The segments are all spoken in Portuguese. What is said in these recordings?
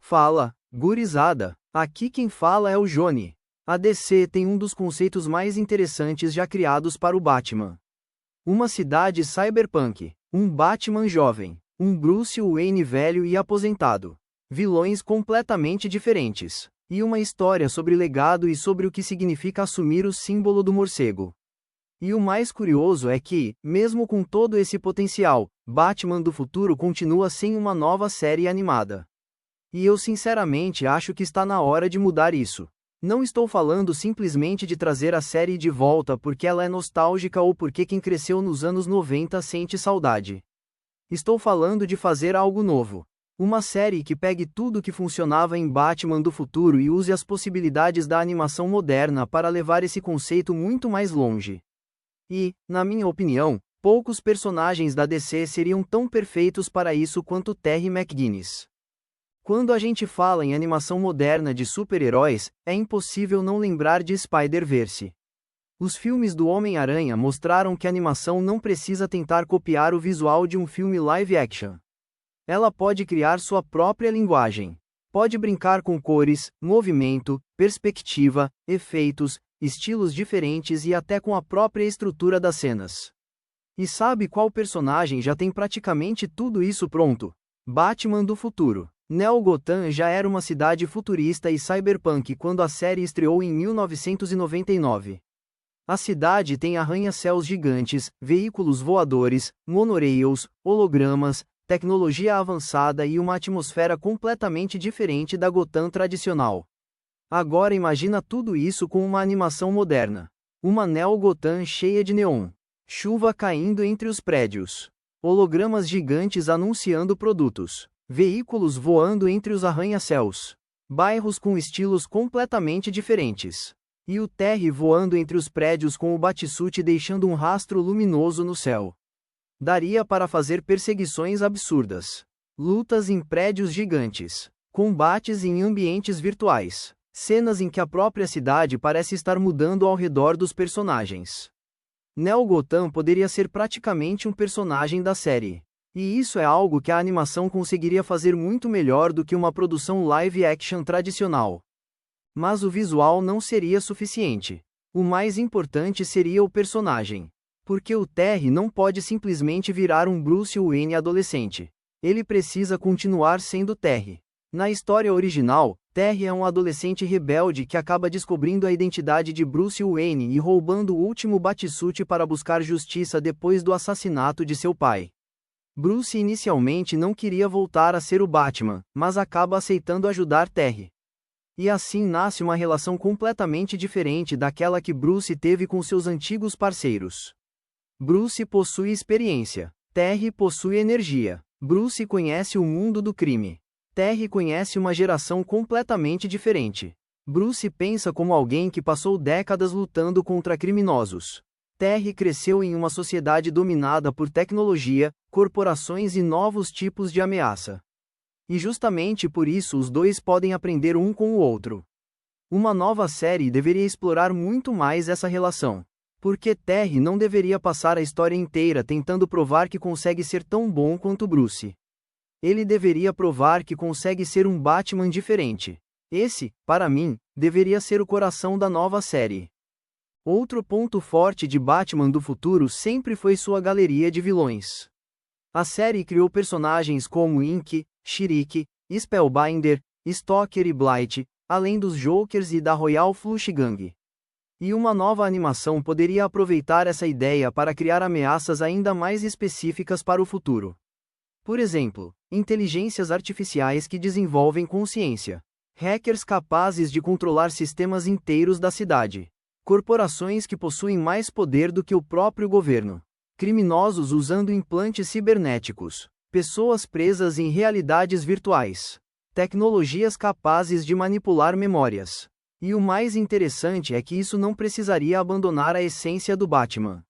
Fala, gurizada, aqui quem fala é o Johnny. A DC tem um dos conceitos mais interessantes já criados para o Batman. Uma cidade cyberpunk, um Batman jovem, um Bruce Wayne velho e aposentado, vilões completamente diferentes, e uma história sobre legado e sobre o que significa assumir o símbolo do morcego. E o mais curioso é que, mesmo com todo esse potencial, Batman do futuro continua sem uma nova série animada. E eu sinceramente acho que está na hora de mudar isso. Não estou falando simplesmente de trazer a série de volta porque ela é nostálgica ou porque quem cresceu nos anos 90 sente saudade. Estou falando de fazer algo novo. Uma série que pegue tudo que funcionava em Batman do futuro e use as possibilidades da animação moderna para levar esse conceito muito mais longe. E, na minha opinião, poucos personagens da DC seriam tão perfeitos para isso quanto Terry McGinnis. Quando a gente fala em animação moderna de super-heróis, é impossível não lembrar de Spider-Verse. Os filmes do Homem-Aranha mostraram que a animação não precisa tentar copiar o visual de um filme live-action. Ela pode criar sua própria linguagem. Pode brincar com cores, movimento, perspectiva, efeitos, estilos diferentes e até com a própria estrutura das cenas. E sabe qual personagem já tem praticamente tudo isso pronto? Batman do futuro. Neo Gotham já era uma cidade futurista e cyberpunk quando a série estreou em 1999. A cidade tem arranha-céus gigantes, veículos voadores, monorails, hologramas, tecnologia avançada e uma atmosfera completamente diferente da Gotham tradicional. Agora imagina tudo isso com uma animação moderna. Uma Neo Gotham cheia de neon. Chuva caindo entre os prédios. Hologramas gigantes anunciando produtos. Veículos voando entre os arranha-céus. Bairros com estilos completamente diferentes. E o Terry voando entre os prédios com o Batsuit deixando um rastro luminoso no céu. Daria para fazer perseguições absurdas. Lutas em prédios gigantes. Combates em ambientes virtuais. Cenas em que a própria cidade parece estar mudando ao redor dos personagens. Neo Gotham poderia ser praticamente um personagem da série. E isso é algo que a animação conseguiria fazer muito melhor do que uma produção live-action tradicional. Mas o visual não seria suficiente. O mais importante seria o personagem. Porque o Terry não pode simplesmente virar um Bruce Wayne adolescente. Ele precisa continuar sendo Terry. Na história original, Terry é um adolescente rebelde que acaba descobrindo a identidade de Bruce Wayne e roubando o último Batsuit para buscar justiça depois do assassinato de seu pai. Bruce inicialmente não queria voltar a ser o Batman, mas acaba aceitando ajudar Terry. E assim nasce uma relação completamente diferente daquela que Bruce teve com seus antigos parceiros. Bruce possui experiência. Terry possui energia. Bruce conhece o mundo do crime. Terry conhece uma geração completamente diferente. Bruce pensa como alguém que passou décadas lutando contra criminosos. Terry cresceu em uma sociedade dominada por tecnologia, corporações e novos tipos de ameaça. E justamente por isso os dois podem aprender um com o outro. Uma nova série deveria explorar muito mais essa relação. Porque Terry não deveria passar a história inteira tentando provar que consegue ser tão bom quanto Bruce. Ele deveria provar que consegue ser um Batman diferente. Esse, para mim, deveria ser o coração da nova série. Outro ponto forte de Batman do futuro sempre foi sua galeria de vilões. A série criou personagens como Inky, Shriek, Spellbinder, Stalker e Blight, além dos Jokers e da Royal Flush Gang. E uma nova animação poderia aproveitar essa ideia para criar ameaças ainda mais específicas para o futuro. Por exemplo, inteligências artificiais que desenvolvem consciência. Hackers capazes de controlar sistemas inteiros da cidade. Corporações que possuem mais poder do que o próprio governo. Criminosos usando implantes cibernéticos. Pessoas presas em realidades virtuais. Tecnologias capazes de manipular memórias. E o mais interessante é que isso não precisaria abandonar a essência do Batman.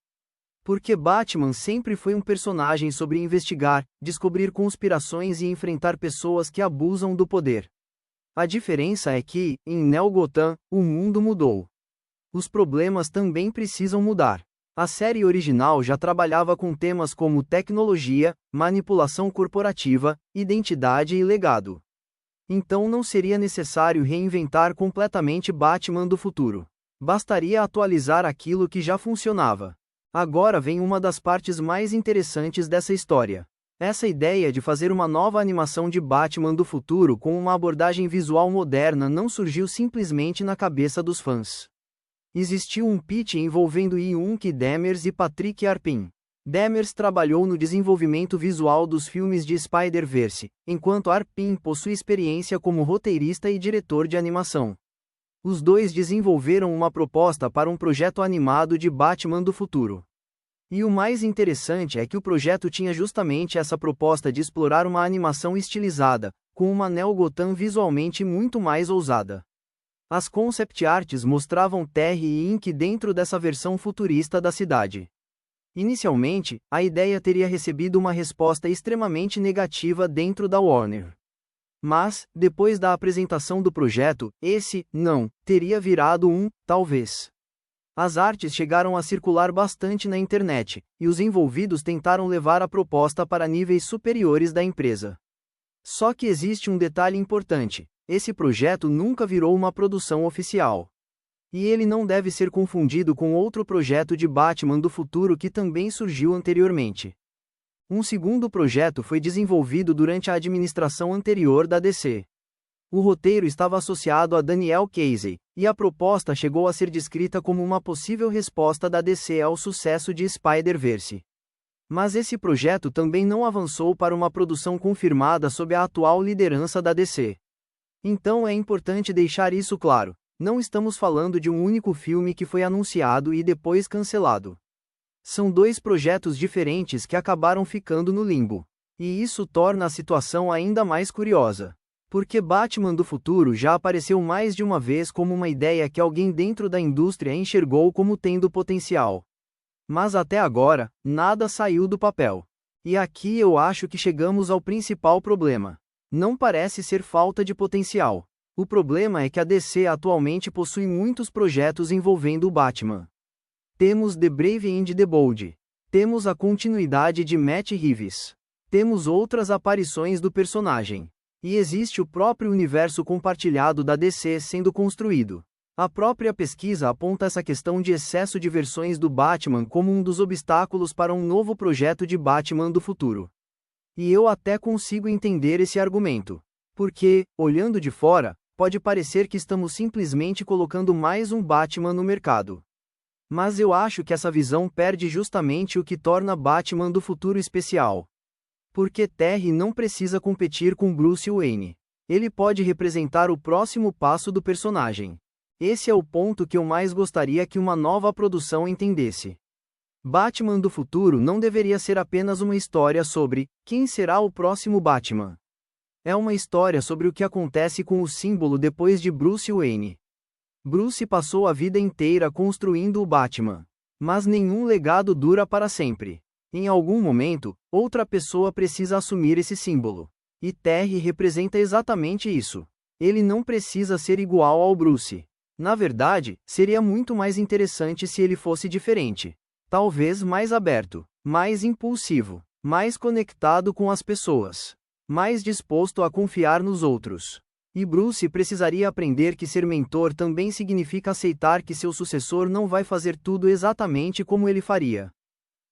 Porque Batman sempre foi um personagem sobre investigar, descobrir conspirações e enfrentar pessoas que abusam do poder. A diferença é que, em Neo Gotham, o mundo mudou. Os problemas também precisam mudar. A série original já trabalhava com temas como tecnologia, manipulação corporativa, identidade e legado. Então não seria necessário reinventar completamente Batman do futuro. Bastaria atualizar aquilo que já funcionava. Agora vem uma das partes mais interessantes dessa história. Essa ideia de fazer uma nova animação de Batman do futuro com uma abordagem visual moderna não surgiu simplesmente na cabeça dos fãs. Existiu um pitch envolvendo Yonke Demers e Patrick Arpin. Demers trabalhou no desenvolvimento visual dos filmes de Spider-Verse, enquanto Arpin possui experiência como roteirista e diretor de animação. Os dois desenvolveram uma proposta para um projeto animado de Batman do futuro. E o mais interessante é que o projeto tinha justamente essa proposta de explorar uma animação estilizada, com uma Neo Gotham visualmente muito mais ousada. As concept arts mostravam Terry e Inc dentro dessa versão futurista da cidade. Inicialmente, a ideia teria recebido uma resposta extremamente negativa dentro da Warner. Mas, depois da apresentação do projeto, esse não teria virado talvez. As artes chegaram a circular bastante na internet, e os envolvidos tentaram levar a proposta para níveis superiores da empresa. Só que existe um detalhe importante: esse projeto nunca virou uma produção oficial. E ele não deve ser confundido com outro projeto de Batman do futuro que também surgiu anteriormente. Um segundo projeto foi desenvolvido durante a administração anterior da DC. O roteiro estava associado a Daniel Casey, e a proposta chegou a ser descrita como uma possível resposta da DC ao sucesso de Spider-Verse. Mas esse projeto também não avançou para uma produção confirmada sob a atual liderança da DC. Então é importante deixar isso claro: não estamos falando de um único filme que foi anunciado e depois cancelado. São dois projetos diferentes que acabaram ficando no limbo. E isso torna a situação ainda mais curiosa. Porque Batman do futuro já apareceu mais de uma vez como uma ideia que alguém dentro da indústria enxergou como tendo potencial. Mas até agora, nada saiu do papel. E aqui eu acho que chegamos ao principal problema. Não parece ser falta de potencial. O problema é que a DC atualmente possui muitos projetos envolvendo o Batman. Temos The Brave and the Bold. Temos a continuidade de Matt Reeves. Temos outras aparições do personagem. E existe o próprio universo compartilhado da DC sendo construído. A própria pesquisa aponta essa questão de excesso de versões do Batman como um dos obstáculos para um novo projeto de Batman do futuro. E eu até consigo entender esse argumento. Porque, olhando de fora, pode parecer que estamos simplesmente colocando mais um Batman no mercado. Mas eu acho que essa visão perde justamente o que torna Batman do futuro especial. Porque Terry não precisa competir com Bruce Wayne. Ele pode representar o próximo passo do personagem. Esse é o ponto que eu mais gostaria que uma nova produção entendesse. Batman do futuro não deveria ser apenas uma história sobre quem será o próximo Batman. É uma história sobre o que acontece com o símbolo depois de Bruce Wayne. Bruce passou a vida inteira construindo o Batman. Mas nenhum legado dura para sempre. Em algum momento, outra pessoa precisa assumir esse símbolo. E Terry representa exatamente isso. Ele não precisa ser igual ao Bruce. Na verdade, seria muito mais interessante se ele fosse diferente. Talvez mais aberto, mais impulsivo, mais conectado com as pessoas, mais disposto a confiar nos outros. E Bruce precisaria aprender que ser mentor também significa aceitar que seu sucessor não vai fazer tudo exatamente como ele faria.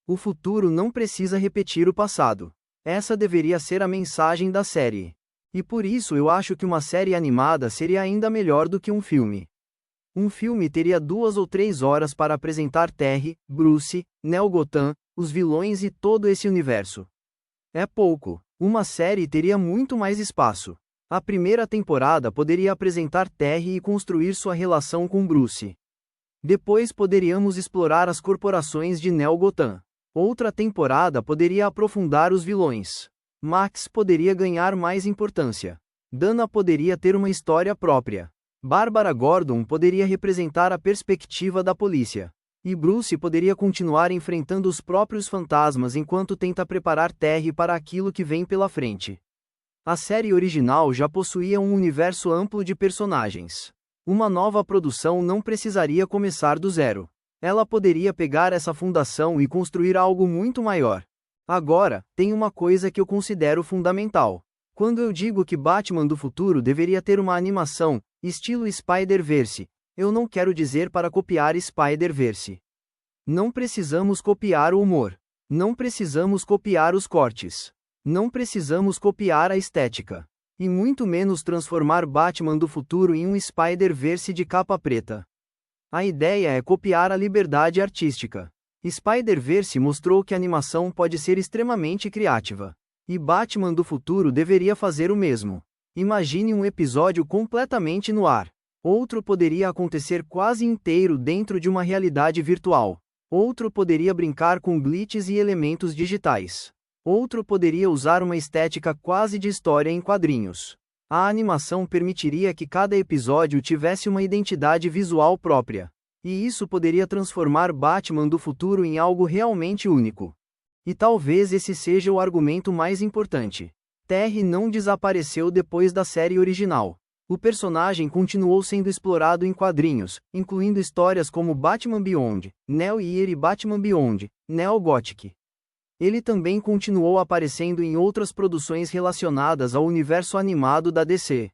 O futuro não precisa repetir o passado. Essa deveria ser a mensagem da série. E por isso eu acho que uma série animada seria ainda melhor do que um filme. Um filme teria 2 ou 3 horas para apresentar Terry, Bruce, Neo Gotham, os vilões e todo esse universo. É pouco. Uma série teria muito mais espaço. A primeira temporada poderia apresentar Terry e construir sua relação com Bruce. Depois poderíamos explorar as corporações de Neo Gotham. Outra temporada poderia aprofundar os vilões. Max poderia ganhar mais importância. Dana poderia ter uma história própria. Bárbara Gordon poderia representar a perspectiva da polícia. E Bruce poderia continuar enfrentando os próprios fantasmas enquanto tenta preparar Terry para aquilo que vem pela frente. A série original já possuía um universo amplo de personagens. Uma nova produção não precisaria começar do zero. Ela poderia pegar essa fundação e construir algo muito maior. Agora, tem uma coisa que eu considero fundamental. Quando eu digo que Batman do futuro deveria ter uma animação, estilo Spider-Verse, eu não quero dizer para copiar Spider-Verse. Não precisamos copiar o humor. Não precisamos copiar os cortes. Não precisamos copiar a estética. E muito menos transformar Batman do futuro em um Spider-Verse de capa preta. A ideia é copiar a liberdade artística. Spider-Verse mostrou que a animação pode ser extremamente criativa. E Batman do futuro deveria fazer o mesmo. Imagine um episódio completamente no ar. Outro poderia acontecer quase inteiro dentro de uma realidade virtual. Outro poderia brincar com glitches e elementos digitais. Outro poderia usar uma estética quase de história em quadrinhos. A animação permitiria que cada episódio tivesse uma identidade visual própria. E isso poderia transformar Batman do futuro em algo realmente único. E talvez esse seja o argumento mais importante. Terry não desapareceu depois da série original. O personagem continuou sendo explorado em quadrinhos, incluindo histórias como Batman Beyond, Neo Year e Batman Beyond, Neo Gothic. Ele também continuou aparecendo em outras produções relacionadas ao universo animado da DC.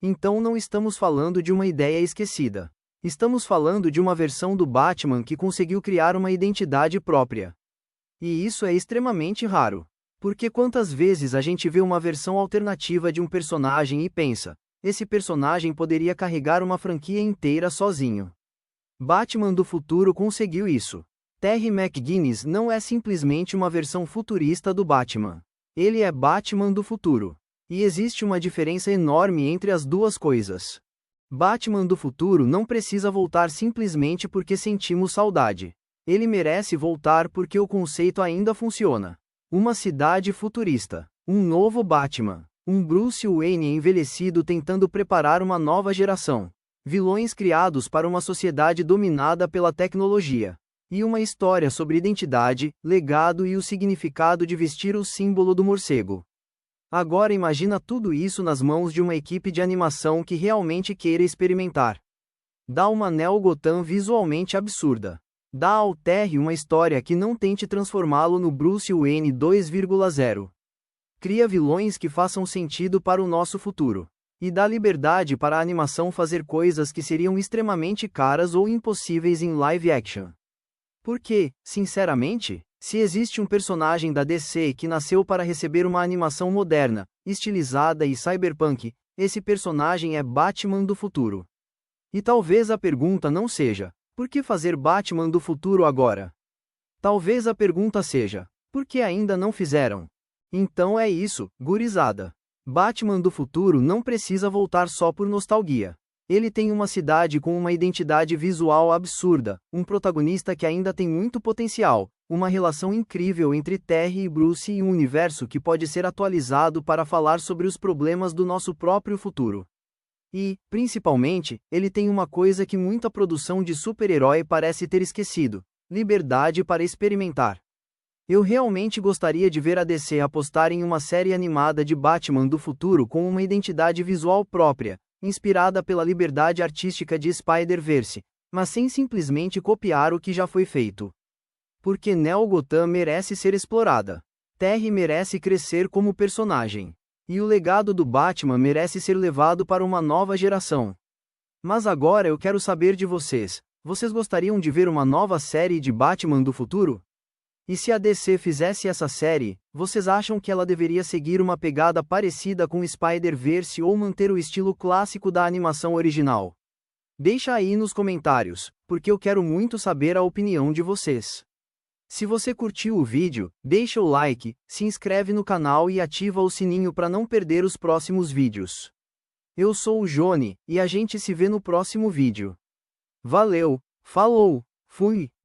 Então não estamos falando de uma ideia esquecida. Estamos falando de uma versão do Batman que conseguiu criar uma identidade própria. E isso é extremamente raro. Porque quantas vezes a gente vê uma versão alternativa de um personagem e pensa, esse personagem poderia carregar uma franquia inteira sozinho. Batman do futuro conseguiu isso. Terry McGinnis não é simplesmente uma versão futurista do Batman. Ele é Batman do futuro. E existe uma diferença enorme entre as duas coisas. Batman do futuro não precisa voltar simplesmente porque sentimos saudade. Ele merece voltar porque o conceito ainda funciona. Uma cidade futurista. Um novo Batman. Um Bruce Wayne envelhecido tentando preparar uma nova geração. Vilões criados para uma sociedade dominada pela tecnologia. E uma história sobre identidade, legado e o significado de vestir o símbolo do morcego. Agora imagina tudo isso nas mãos de uma equipe de animação que realmente queira experimentar. Dá uma Neo Gotham visualmente absurda. Dá ao Terry uma história que não tente transformá-lo no Bruce Wayne 2.0. Cria vilões que façam sentido para o nosso futuro. E dá liberdade para a animação fazer coisas que seriam extremamente caras ou impossíveis em live action. Porque, sinceramente, se existe um personagem da DC que nasceu para receber uma animação moderna, estilizada e cyberpunk, esse personagem é Batman do futuro. E talvez a pergunta não seja, por que fazer Batman do futuro agora? Talvez a pergunta seja, por que ainda não fizeram? Então é isso, gurizada. Batman do futuro não precisa voltar só por nostalgia. Ele tem uma cidade com uma identidade visual absurda, um protagonista que ainda tem muito potencial, uma relação incrível entre Terry e Bruce e um universo que pode ser atualizado para falar sobre os problemas do nosso próprio futuro. E, principalmente, ele tem uma coisa que muita produção de super-herói parece ter esquecido: liberdade para experimentar. Eu realmente gostaria de ver a DC apostar em uma série animada de Batman do futuro com uma identidade visual própria, inspirada pela liberdade artística de Spider-Verse, mas sem simplesmente copiar o que já foi feito. Porque Neo Gotham merece ser explorada. Terry merece crescer como personagem. E o legado do Batman merece ser levado para uma nova geração. Mas agora eu quero saber de vocês. Vocês gostariam de ver uma nova série de Batman do futuro? E se a DC fizesse essa série, vocês acham que ela deveria seguir uma pegada parecida com Spider-Verse ou manter o estilo clássico da animação original? Deixa aí nos comentários, porque eu quero muito saber a opinião de vocês. Se você curtiu o vídeo, deixa o like, se inscreve no canal e ativa o sininho para não perder os próximos vídeos. Eu sou o Johnny, e a gente se vê no próximo vídeo. Valeu, falou, fui!